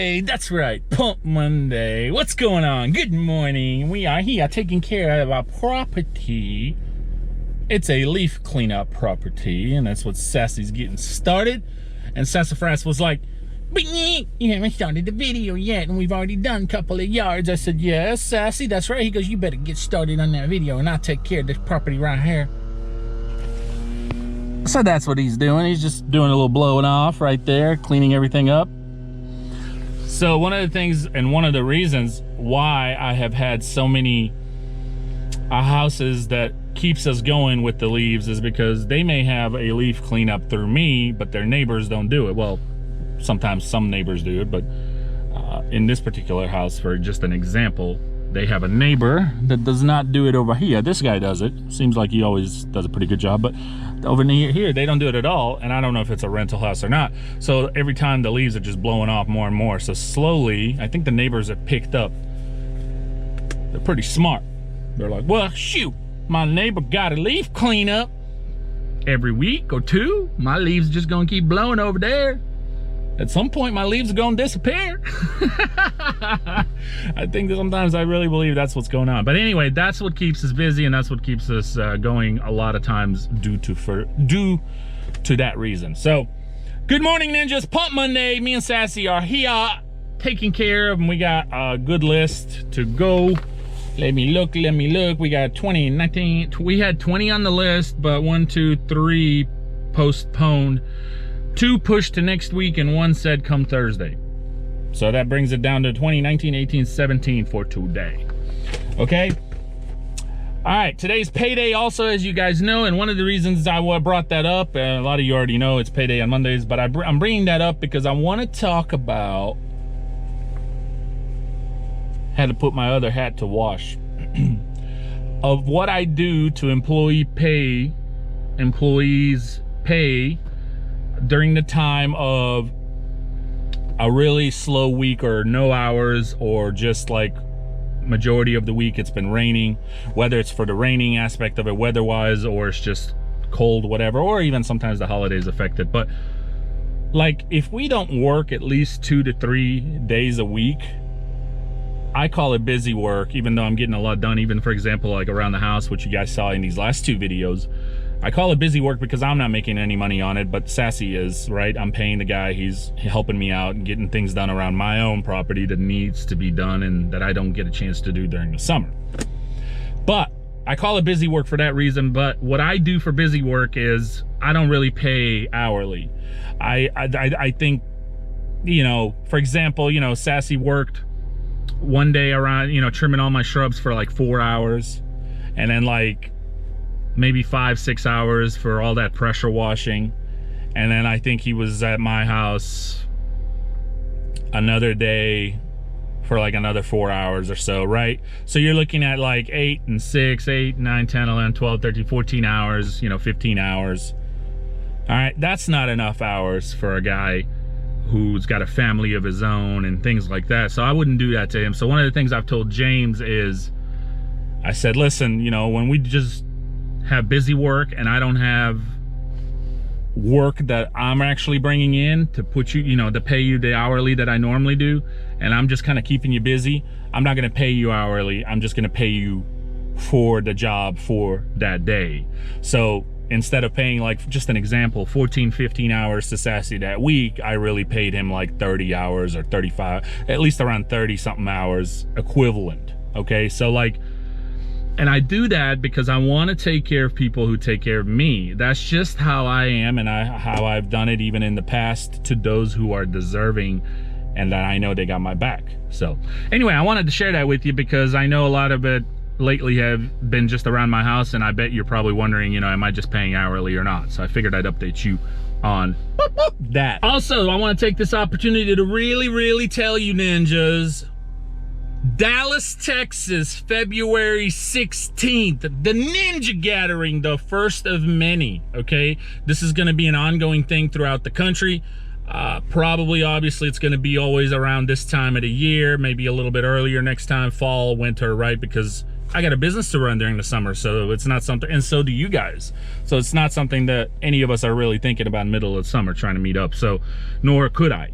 Monday. That's right, Pump Monday. What's going on? Good morning. We are here taking care of our property. It's a leaf cleanup property, and that's what Sassy's getting started. And Sassafras was like, but you haven't started the video yet, and we've already done a couple of yards. I said, yes, Sassy, that's right. He goes, you better get started on that video, and I'll take care of this property right here. So that's what he's doing. He's just doing a little blowing off right there, cleaning everything up. So one of the things and one of the reasons why I have had so many houses that keeps us going with the leaves is because they may have a leaf cleanup through me, but their neighbors don't do it. Well, sometimes some neighbors do it, but in this particular house, for just an example, they have a neighbor that does not do it over here. This guy does it. Seems like he always does a pretty good job, but over here they don't do it at all, and I don't know if it's a rental house or not. So every time the leaves are just blowing off more and more. So slowly, I think the neighbors have picked up. They're pretty smart. They're like, well, shoot, my neighbor got a leaf cleanup every week or two. My leaves just gonna keep blowing over there. At some point, my leaves are gonna disappear. I think that sometimes I really believe that's what's going on. But anyway, that's what keeps us busy, and that's what keeps us going a lot of times due to that reason. So, good morning, ninjas. Pump Monday. Me and Sassy are here taking care of them. We got a good list to go. Let me look. We got 20, 19. We had 20 on the list, but 1, 2, 3 postponed. 2 pushed to next week, and 1 said come Thursday. So that brings it down to 20, 19, 18, 17 for today. Okay? All right, today's payday also, as you guys know, and one of the reasons I brought that up, a lot of you already know it's payday on Mondays, but I'm bringing that up because I want to talk about, had to put my other hat to wash, of what I do to employees pay during the time of a really slow week or no hours, or just like majority of the week it's been raining, whether it's for the raining aspect of it weather-wise, or it's just cold, whatever, or even sometimes the holidays affect it. But like, if we don't work at least 2 to 3 days a week, I call it busy work, even though I'm getting a lot done. Even, for example, like around the house, which you guys saw in these last 2 videos, I call it busy work because I'm not making any money on it, but Sassy is, right? I'm paying the guy. He's helping me out and getting things done around my own property that needs to be done and that I don't get a chance to do during the summer. But I call it busy work for that reason. But what I do for busy work is I don't really pay hourly. I think, you know, for example, you know, Sassy worked one day around, you know, trimming all my shrubs for like 4 hours, and then like maybe 5-6 hours for all that pressure washing. And then I think he was at my house another day for like another 4 hours or so, right? So you're looking at like 8 and 6, 8, 9, 10, 11, 12, 13, 14 hours, you know, 15 hours. All right, that's not enough hours for a guy who's got a family of his own and things like that. So I wouldn't do that to him. So one of the things I've told James is, I said, listen, you know, when we just have busy work and I don't have work that I'm actually bringing in to put you, you know, to pay you the hourly that I normally do, and I'm just kind of keeping you busy, I'm not going to pay you hourly. I'm just going to pay you for the job for that day. So instead of paying, like, just an example, 14, 15 hours to Sassy that week, I really paid him like 30 hours or 35, at least around 30 something hours equivalent. Okay, so like, and I do that because I want to take care of people who take care of me. That's just how I am, and how I've done it even in the past to those who are deserving and that I know they got my back. So anyway, I wanted to share that with you because I know a lot of it lately have been just around my house, and I bet you're probably wondering, you know, am I just paying hourly or not? So I figured I'd update you on that. Also, I want to take this opportunity to really tell you, ninjas, Dallas, Texas, February 16th, the Ninja Gathering, the first of many, okay? This is going to be an ongoing thing throughout the country. Probably, obviously, it's going to be always around this time of the year, maybe a little bit earlier next time, fall, winter, right? Because I got a business to run during the summer, so it's not something, and so do you guys. So it's not something that any of us are really thinking about in the middle of summer trying to meet up. So nor could I,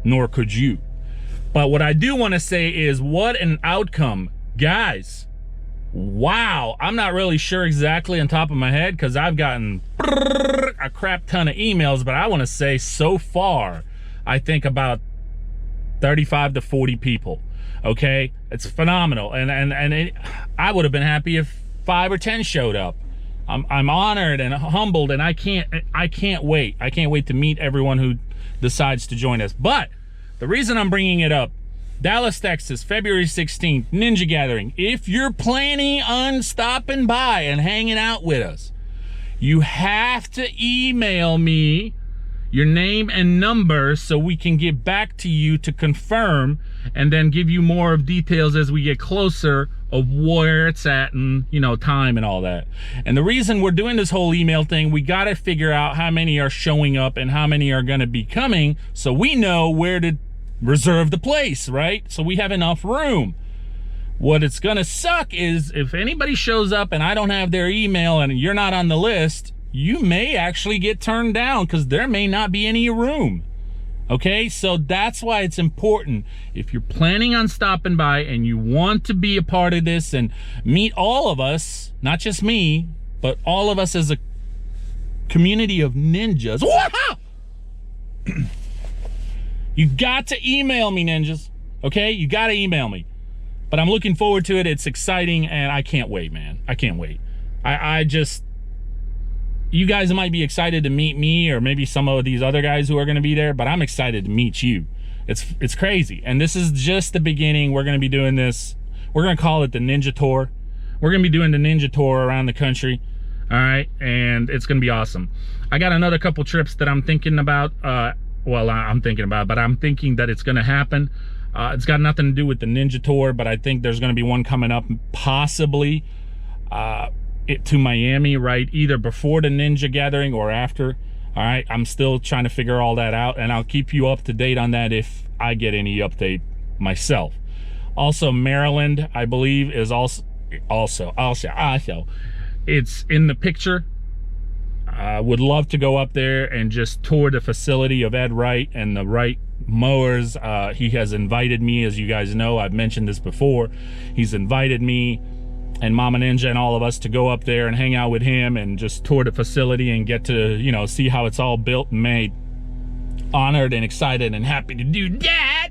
nor could you. But what I do want to say is, what an outcome, guys. Wow, I'm not really sure exactly on top of my head because I've gotten a crap ton of emails, but I want to say so far, I think about 35 to 40 people. Okay, it's phenomenal, and I would have been happy if 5 or 10 showed up. I'm honored and humbled, and I can't wait. I can't wait to meet everyone who decides to join us. But the reason I'm bringing it up, Dallas, Texas, February 16th, Ninja Gathering. If you're planning on stopping by and hanging out with us, you have to email me your name and number so we can get back to you to confirm and then give you more of details as we get closer of where it's at and, you know, time and all that. And the reason we're doing this whole email thing, we got to figure out how many are showing up and how many are going to be coming so we know where to reserve the place, right? So we have enough room. What it's gonna suck is if anybody shows up and I don't have their email and you're not on the list, you may actually get turned down because there may not be any room. Okay, so that's why it's important. If you're planning on stopping by and you want to be a part of this and meet all of us, not just me, but all of us as a community of ninjas. You got to email me, ninjas, okay? You got to email me. But I'm looking forward to it. It's exciting, and I can't wait, man. I can't wait. I just, you guys might be excited to meet me or maybe some of these other guys who are going to be there, but I'm excited to meet you. It's crazy. And this is just the beginning. We're going to be doing this. We're going to call it the Ninja Tour. We're going to be doing the Ninja Tour around the country, all right? And it's going to be awesome. I got another couple trips that I'm thinking about, well, I'm thinking about, but I'm thinking that it's going to happen. It's got nothing to do with the Ninja Tour, but I think there's going to be one coming up possibly to Miami, right? Either before the Ninja Gathering or after. All right, I'm still trying to figure all that out, and I'll keep you up to date on that if I get any update myself. Also, Maryland, I believe, is also it's in the picture. I would love to go up there and just tour the facility of Ed Wright and the Wright mowers. He has invited me, as you guys know, I've mentioned this before. He's invited me and Mama Ninja and all of us to go up there and hang out with him and just tour the facility and get to, you know, see how it's all built and made. Honored and excited and happy to do that.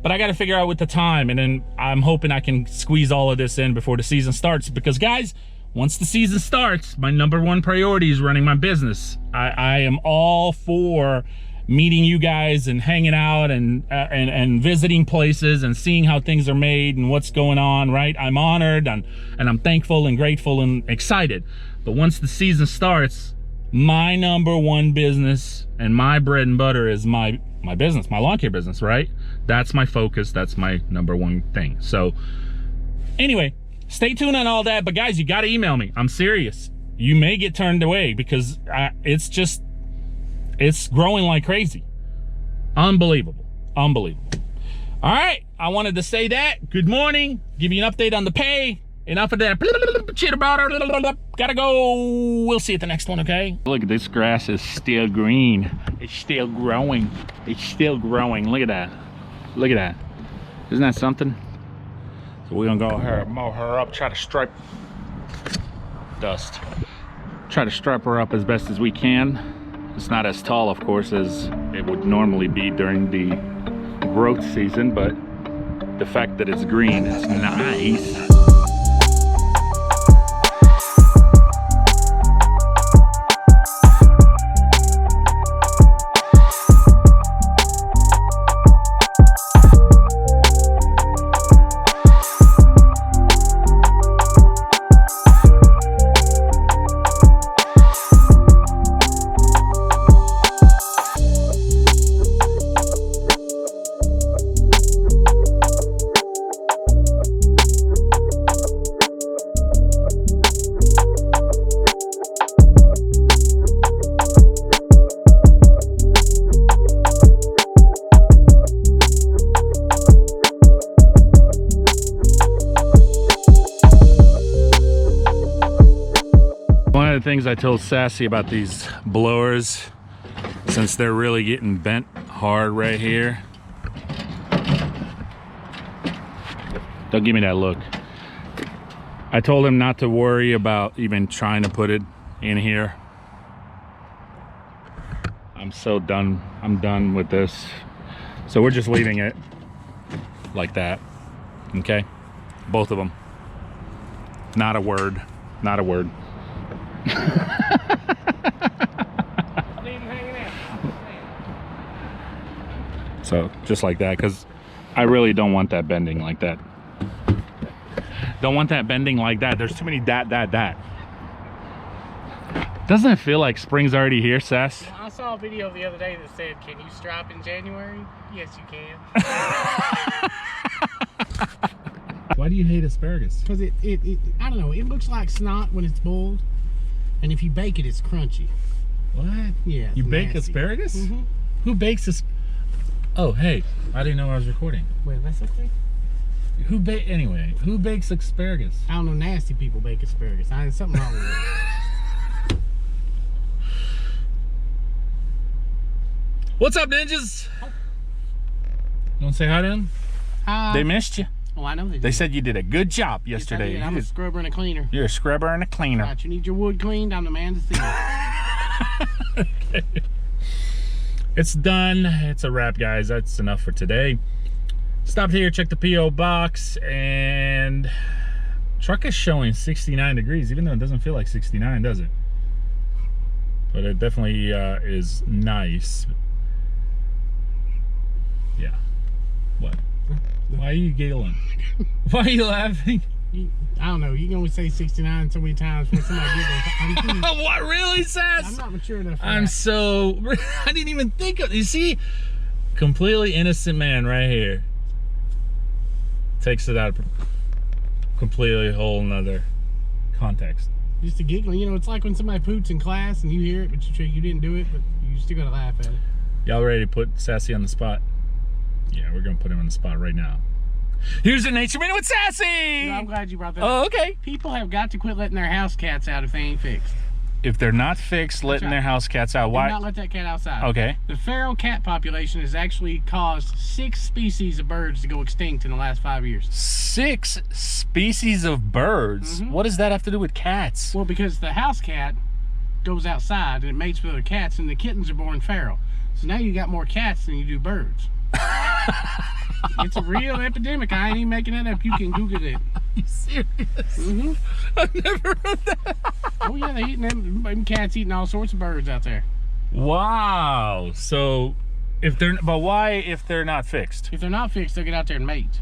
But I got to figure out with the time, and then I'm hoping I can squeeze all of this in before the season starts, because guys, once the season starts, my #1 priority is running my business. I am all for meeting you guys and hanging out and visiting places and seeing how things are made and what's going on, right? I'm honored and I'm thankful and grateful and excited. But once the season starts, my #1 business and my bread and butter is my business, my lawn care business, right? That's my focus. That's my #1 thing. So anyway, stay tuned on all that. But guys, you got to email me. I'm serious. You may get turned away because it's growing like crazy. Unbelievable. Unbelievable. All right. I wanted to say that. Good morning. Give you an update on the pay. Enough of that. Chitter about her. Gotta go. We'll see you at the next one, okay? Look, this grass is still green. It's still growing. It's still growing. Look at that. Look at that. Isn't that something? So we're gonna go her, mow her up, try to stripe dust. Try to stripe her up as best as we can. It's not as tall, of course, as it would normally be during the growth season, but the fact that it's green is nice. One of the things I told Sassy about these blowers, since they're really getting bent hard right here, Don't give me that look. I told him not to worry about even trying to put it in here. I'm so done. I'm done with this. So we're just leaving it like that. Okay? Both of them. Not a word. Not a word. So just like that, because I really don't want that bending like that. Don't want that bending like that. There's too many that. Doesn't it feel like spring's already here, Sass? Well, I saw a video the other day that said, can you stripe in January? Yes, you can. Why do you hate asparagus? Because it, I don't know, it looks like snot when it's boiled. And if you bake it, it's crunchy. What? Yeah. You bake asparagus? Mm-hmm. Who bakes this? Oh, hey, I didn't know I was recording. Well, that's okay. Who bakes asparagus? I don't know, nasty people bake asparagus. There's something wrong with it. What's up, ninjas? You want to say hi to them? Hi. They missed you. Oh, I know they did. They said you did a good job yesterday. Yes, I did. I'm a scrubber and a cleaner. You're a scrubber and a cleaner. Right, you need your wood cleaned, I'm the man to see it. Okay. It's done. It's a wrap, guys. That's enough for today. Stopped here, checked the P.O. box, and truck is showing 69 degrees, even though it doesn't feel like 69, does it? But it definitely is nice. Yeah. What? Why are you giggling? Why are you laughing? I don't know. You can only say 69 so many times when somebody giggles. What, really, Sass? I'm not mature enough for I'm that. so... I didn't even think of... You see? Completely innocent man right here. Takes it out of completely whole nother context. Just a giggling. You know, it's like when somebody poots in class and you hear it, but you didn't do it, but you still gotta laugh at it. Y'all ready to put Sassy on the spot? Yeah, we're gonna put him on the spot right now. Here's the Nature Minute with Sassy! You know, I'm glad you brought that up. Oh, okay. People have got to quit letting their house cats out if they ain't fixed. If they're not fixed, letting right. their house cats out, Do why? not let that cat outside. Okay. The feral cat population has actually caused 6 species of birds to go extinct in the last 5 years. 6 species of birds? Mm-hmm. What does that have to do with cats? Well, because the house cat goes outside and it mates with other cats, and the kittens are born feral. So now you got more cats than you do birds. It's a real epidemic. I ain't even making that up. You can Google it. Are you serious? Mm-hmm. I've never heard that. Oh yeah, they eating them cats eating all sorts of birds out there. Wow. So but why if they're not fixed? If they're not fixed, they'll get out there and mate.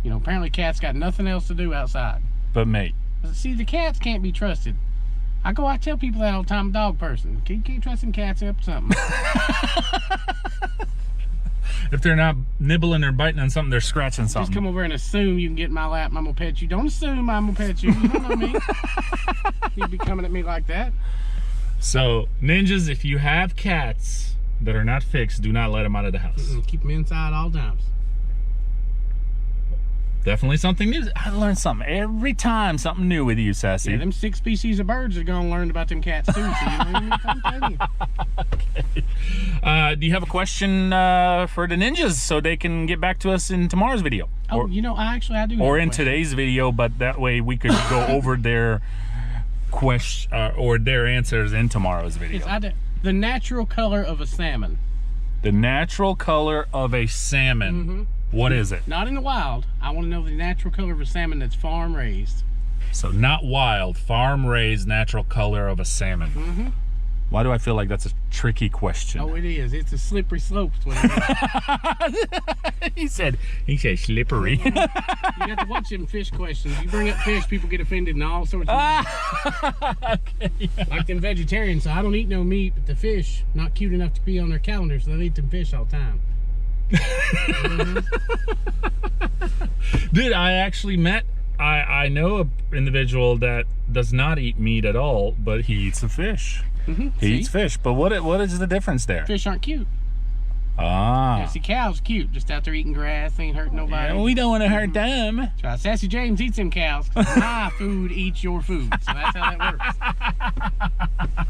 You know, apparently cats got nothing else to do outside. But mate. See, the cats can't be trusted. I tell people that all the time. I'm a dog person. You can't trust them cats up something. If they're not nibbling or biting on something, they're scratching something. Just come over and assume you can get in my lap and I'm gonna pet you. Don't assume I'm gonna pet you. You don't know me. You'd be coming at me like that. So, ninjas, if you have cats that are not fixed, do not let them out of the house. Keep them inside all times. Definitely something new. I learn something every time, something new with you, Sassy. Yeah, them 6 species of birds are gonna learn about them cats too. So you know what I'm telling you. Okay. Do you have a question for the ninjas so they can get back to us in tomorrow's video? Oh, you know, I do. Or have a in question. today's video, but that way we could go over their question or their answers in tomorrow's video. The natural color of a salmon. The natural color of a salmon. Mm-hmm. What is it? Not in the wild. I want to know the natural color of a salmon that's farm raised. So not wild, farm raised natural color of a salmon. Mm-hmm. Why do I feel like that's a tricky question? Oh, it is. It's a slippery slope. Is what it is. he said slippery. You got to watch them fish questions. You bring up fish, people get offended and all sorts of Okay. like them vegetarians. So I don't eat no meat, but the fish not cute enough to be on their calendar, so they eat them fish all the time. Dude, I actually met I know an individual that does not eat meat at all, but he eats the fish. He eats fish, but what is the difference there? Fish aren't cute. Ah. Yeah, see, cows cute, just out there eating grass, ain't hurting nobody. Yeah, we don't want to hurt them. That's right. Sassy James eats them cows. My food eats your food, so that's how that works.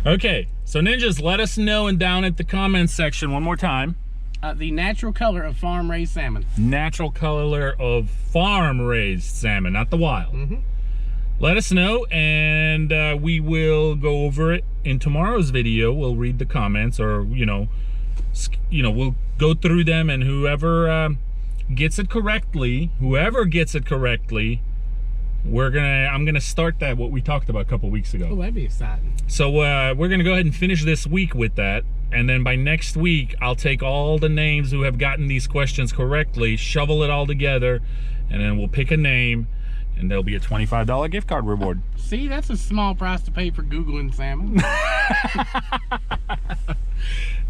Okay, so ninjas, let us know and down at the comments section one more time. The natural color of farm-raised salmon. Natural color of farm-raised salmon, not the wild. Mm-hmm. Let us know, and we will go over it in tomorrow's video. We'll read the comments, or we'll go through them, and whoever gets it correctly, I'm gonna start that what we talked about a couple weeks ago. Oh, that'd be exciting. So we're gonna go ahead and finish this week with that, and then by next week I'll take all the names who have gotten these questions correctly, shovel it all together, and then we'll pick a name, and there'll be a $25 gift card reward. See, that's a small price to pay for Googling salmon.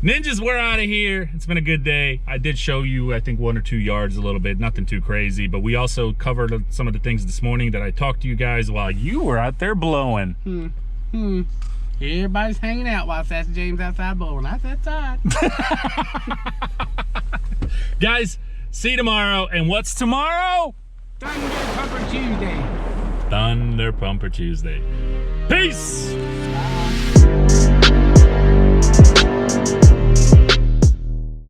Ninjas, we're out of here. It's been a good day. I did show you, I think, 1 or 2 yards a little bit, nothing too crazy, but we also covered some of the things this morning that I talked to you guys while you were out there blowing. Everybody's hanging out while Sassy James outside blowing. That's outside. Guys, see you tomorrow. And what's tomorrow? Thunder Pumper Tuesday. Thunder Pumper Tuesday. Peace! Bye.